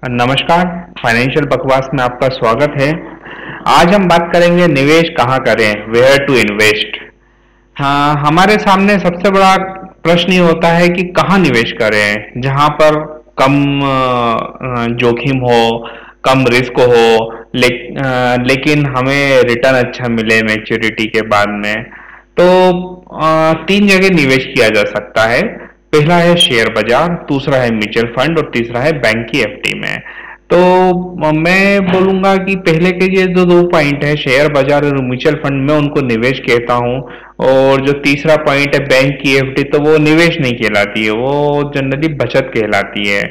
नमस्कार। फाइनेंशियल बकवास में आपका स्वागत है। आज हम बात करेंगे निवेश कहाँ करें, वेयर टू इन्वेस्ट। हाँ, हमारे सामने सबसे बड़ा प्रश्न ये होता है कि कहाँ निवेश करें जहाँ पर कम जोखिम हो, कम रिस्क हो, लेकिन हमें रिटर्न अच्छा मिले मैच्योरिटी के बाद में। तो तीन जगह निवेश किया जा सकता है। पहला है शेयर बाजार, दूसरा है म्यूचुअल फंड और तीसरा है बैंक की एफडी में। तो मैं बोलूंगा कि पहले के ये जो दो पॉइंट है, शेयर बाजार और म्यूचुअल फंड में, उनको निवेश कहता हूँ। और जो तीसरा पॉइंट है बैंक की एफडी, तो वो निवेश नहीं कहलाती है, वो जनरली बचत कहलाती है।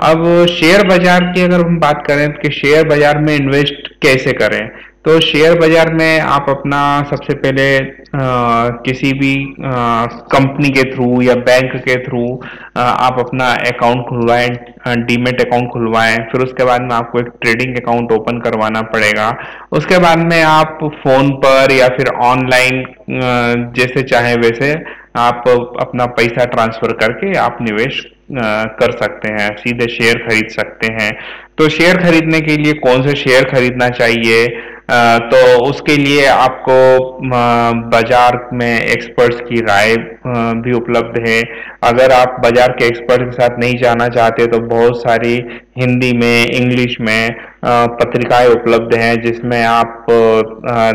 अब शेयर बाजार की अगर हम बात करें कि शेयर बाजार में इन्वेस्ट कैसे करें, तो शेयर बाजार में आप अपना सबसे पहले किसी भी कंपनी के थ्रू या बैंक के थ्रू आप अपना अकाउंट खुलवाएं, डीमेट अकाउंट खुलवाएं। फिर उसके बाद में आपको एक ट्रेडिंग अकाउंट ओपन करवाना पड़ेगा। उसके बाद में आप फोन पर या फिर ऑनलाइन जैसे चाहे वैसे आप अपना पैसा ट्रांसफर करके आप निवेश कर सकते हैं, सीधे शेयर खरीद सकते हैं। तो शेयर खरीदने के लिए कौन से शेयर खरीदना चाहिए, तो उसके लिए आपको बाजार में एक्सपर्ट्स की राय भी उपलब्ध है। अगर आप बाजार के एक्सपर्ट के साथ नहीं जाना चाहते तो बहुत सारी हिंदी में, इंग्लिश में पत्रिकाएं उपलब्ध हैं जिसमें आप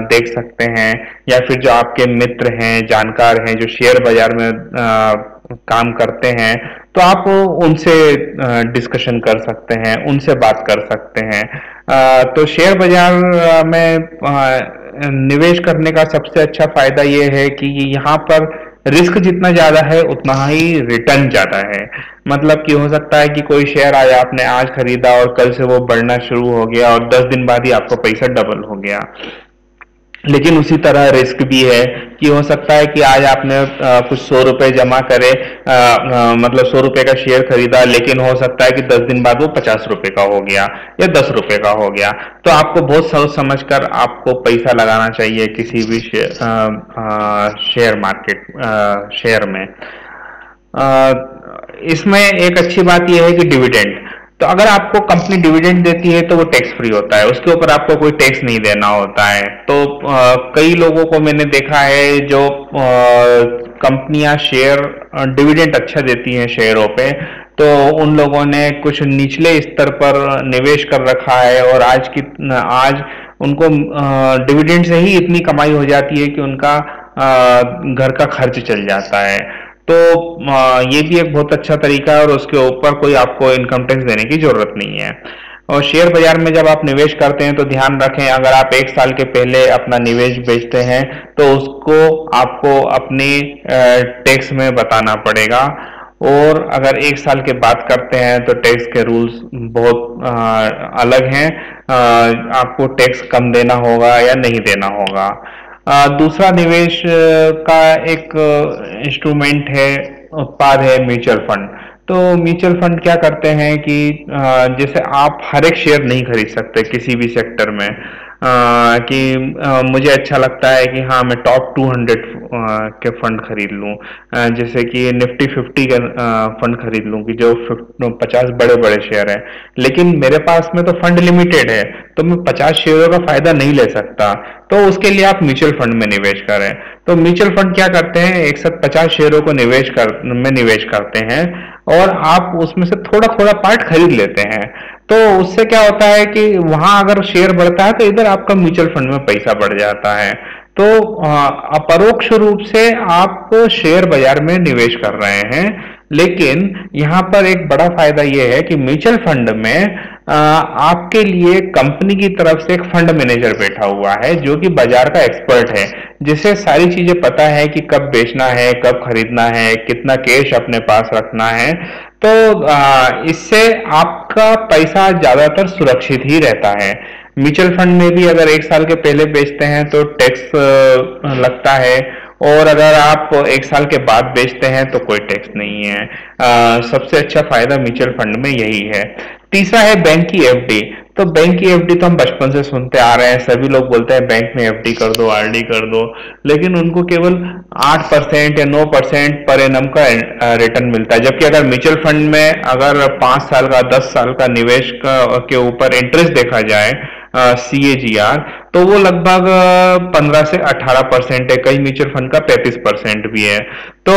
देख सकते हैं, या फिर जो आपके मित्र हैं, जानकार हैं जो शेयर बाजार में काम करते हैं, तो आप उनसे डिस्कशन कर सकते हैं, उनसे बात कर सकते हैं। तो शेयर बाजार में निवेश करने का सबसे अच्छा फायदा ये है कि यहाँ पर रिस्क जितना ज्यादा है उतना ही रिटर्न ज्यादा है। मतलब कि हो सकता है कि कोई शेयर आया, आपने आज खरीदा और कल से वो बढ़ना शुरू हो गया और 10 दिन बाद ही आपका पैसा डबल हो गया। लेकिन उसी तरह रिस्क भी है कि हो सकता है कि आज आपने कुछ 100 रुपए जमा करे, मतलब 100 रुपए का शेयर खरीदा, लेकिन हो सकता है कि 10 दिन बाद वो 50 रुपए का हो गया या 10 रुपए का हो गया। तो आपको बहुत सोच समझ कर आपको पैसा लगाना चाहिए किसी भी शेयर मार्केट शेयर में। इसमें एक अच्छी बात यह है कि डिविडेंड, तो अगर आपको कंपनी डिविडेंड देती है तो वो टैक्स फ्री होता है, उसके ऊपर आपको कोई टैक्स नहीं देना होता है। तो कई लोगों को मैंने देखा है जो कंपनियां शेयर डिविडेंड अच्छा देती हैं शेयरों पे, तो उन लोगों ने कुछ निचले स्तर पर निवेश कर रखा है और आज उनको डिविडेंड से ही इतनी कमाई हो जाती है कि उनका घर का खर्च चल जाता है। तो ये भी एक बहुत अच्छा तरीका है और उसके ऊपर कोई आपको इनकम टैक्स देने की जरूरत नहीं है। और शेयर बाजार में जब आप निवेश करते हैं तो ध्यान रखें, अगर आप 1 साल के पहले अपना निवेश बेचते हैं तो उसको आपको अपने टैक्स में बताना पड़ेगा। और अगर 1 साल के बाद करते हैं तो टैक्स के रूल्स बहुत अलग हैं, आपको टैक्स कम देना होगा या नहीं देना होगा। दूसरा निवेश का एक इंस्ट्रूमेंट है, उत्पाद है म्यूचुअल फंड। तो म्यूचुअल फंड क्या करते हैं कि जैसे आप हर एक शेयर नहीं खरीद सकते किसी भी सेक्टर में, कि मुझे अच्छा लगता है कि हाँ मैं टॉप 200 के फंड खरीद लूं, जैसे कि निफ्टी 50 के फंड खरीद लूं कि जो 50 बड़े बड़े शेयर हैं। लेकिन मेरे पास में तो फंड लिमिटेड है, तो मैं 50 शेयरों का फायदा नहीं ले सकता। तो उसके लिए आप म्यूचुअल फंड में निवेश करें। तो म्यूचुअल फंड क्या करते हैं, एक साथ 50 शेयरों को निवेश करते हैं और आप उसमें से थोड़ा थोड़ा पार्ट खरीद लेते हैं। तो उससे क्या होता है कि वहां अगर शेयर बढ़ता है तो इधर आपका म्यूचुअल फंड में पैसा बढ़ जाता है। तो अपरोक्ष रूप से आप शेयर बाजार में निवेश कर रहे हैं। लेकिन यहाँ पर एक बड़ा फायदा यह है कि म्यूचुअल फंड में आपके लिए कंपनी की तरफ से एक फंड मैनेजर बैठा हुआ है जो कि बाजार का एक्सपर्ट है, जिसे सारी चीजें पता है कि कब बेचना है, कब खरीदना है, कितना कैश अपने पास रखना है। तो इससे आपका पैसा ज्यादातर सुरक्षित ही रहता है। म्यूचुअल फंड में भी अगर 1 साल के पहले बेचते हैं तो टैक्स लगता है, और अगर आप 1 साल के बाद बेचते हैं तो कोई टैक्स नहीं है। सबसे अच्छा फायदा म्यूचुअल फंड में यही है। तीसरा है बैंक की एफडी। तो बैंक की एफडी तो हम बचपन से सुनते आ रहे हैं, सभी लोग बोलते हैं बैंक में एफडी कर दो, आरडी कर दो, लेकिन उनको केवल 8% या 9% पर एनम का रिटर्न मिलता है। जबकि अगर म्यूचुअल फंड में अगर 5 साल का 10 साल का निवेश के ऊपर इंटरेस्ट देखा जाए, CAGR, तो वो लगभग 15 से 18% है, कई म्यूचुअल फंड का 35% भी है। तो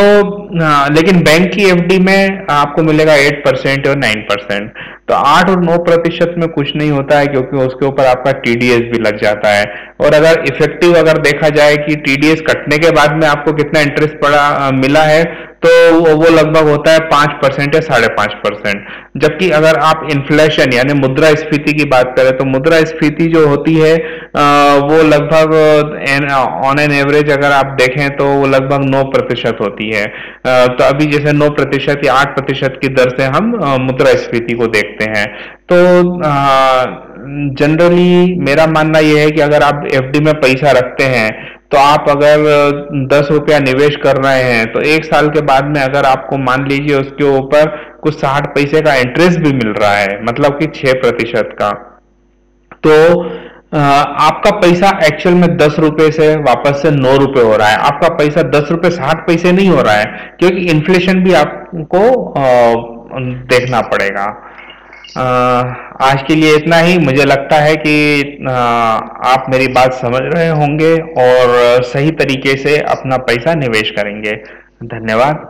लेकिन बैंक की एफडी में आपको मिलेगा 8% और 9%। तो 8 और 9% में कुछ नहीं होता है, क्योंकि उसके ऊपर आपका TDS भी लग जाता है। और अगर इफेक्टिव अगर देखा जाए कि TDS कटने के बाद में आपको कितना इंटरेस्ट पड़ा मिला है, तो वो लगभग होता है 5% या 5.5%। जबकि अगर आप इन्फ्लेशन यानी मुद्रास्फीति की बात करें, तो मुद्रास्फीति जो होती है वो लगभग ऑन एन एवरेज अगर आप देखें तो वो लगभग 9% होती है। तो अभी जैसे 9% या 8% की दर से हम मुद्रास्फीति को देखते हैं। तो जनरली मेरा मानना यह है कि अगर आप एफडी में पैसा रखते हैं, तो आप अगर 10 रुपया निवेश कर रहे हैं, तो 1 साल के बाद में अगर आपको मान लीजिए उसके ऊपर कुछ 60 पैसे का इंटरेस्ट भी मिल रहा है, मतलब कि 6% का, तो आपका पैसा एक्चुअल में 10 रुपए से वापस से 9 रुपए हो रहा है। आपका पैसा 10 रुपए 60 पैसे नहीं हो रहा है, क्योंकि इन्फ्लेशन भी आपको देखना पड़ेगा। आज के लिए इतना ही। मुझे लगता है कि आप मेरी बात समझ रहे होंगे और सही तरीके से अपना पैसा निवेश करेंगे। धन्यवाद।